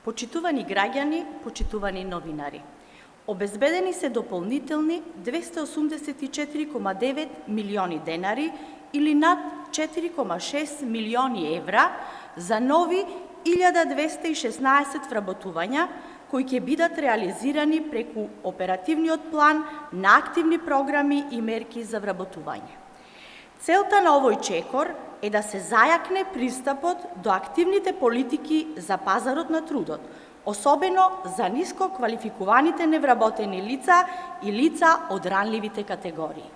Почитувани граѓани, почитувани новинари, обезбедени се дополнителни 284,9 милиони денари или над 4,6 милиони евра за нови 1216 вработувања кои ќе бидат реализирани преку оперативниот план на активни програми и мерки за вработување. Целта на овој чекор е да се зајакне пристапот до активните политики за пазарот на трудот, особено за ниско квалификуваните невработени лица и лица од ранливите категории.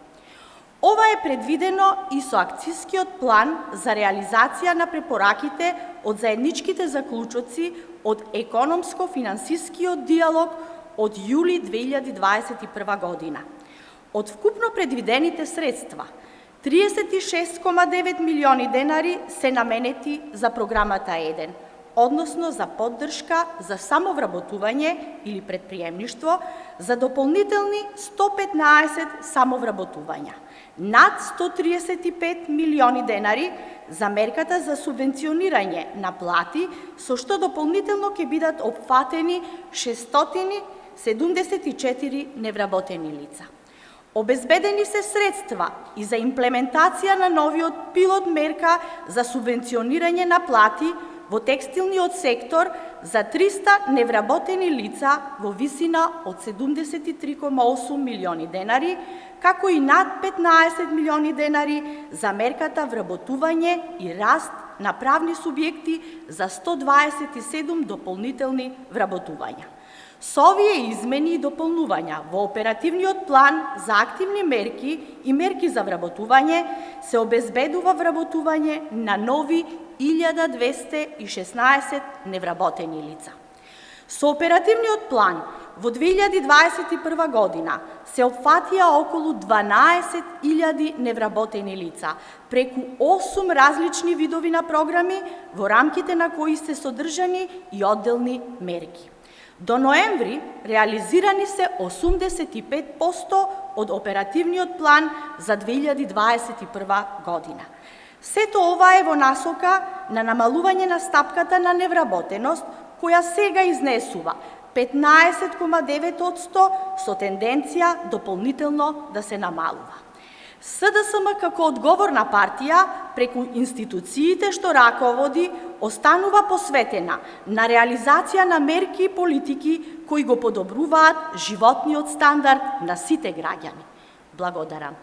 Ова е предвидено и со акцискиот план за реализација на препораките од заедничките заклучоци од економско-финансискиот диалог од јули 2021 година. Од вкупно предвидените средства, 36,9 милиони денари се наменети за програмата 1, односно за поддршка за самовработување или предприемништво за дополнителни 115 самовработувања, над 135 милиони денари за мерката за субвенционирање на плати, со што дополнително ќе бидат опфатени 674 невработени лица. Обезбедени се средства и за имплементација на новиот пилот мерка за субвенционирање на плати во текстилниот сектор за 300 невработени лица во висина од 73,8 милиони денари, како и над 15 милиони денари за мерката вработување и раст на правни субјекти за 127 дополнителни вработувања. Со овие измени и дополнувања во оперативниот план за активни мерки и мерки за вработување се обезбедува вработување на нови 1216 невработени лица. Со оперативниот план во 2021 година се опфатија околу 12.000 невработени лица преку 8 различни видови на програми во рамките на кои се содржани и одделни мерки. До ноември реализирани се 85% од оперативниот план за 2021 година. Сето ова е во насока на намалување на стапката на невработеност, која сега изнесува 15,9% со тенденција дополнително да се намалува. СДСМ како одговорна партија преку институциите што раководи останува посветена на реализација на мерки и политики кои го подобруваат животниот стандард на сите граѓани. Благодарам.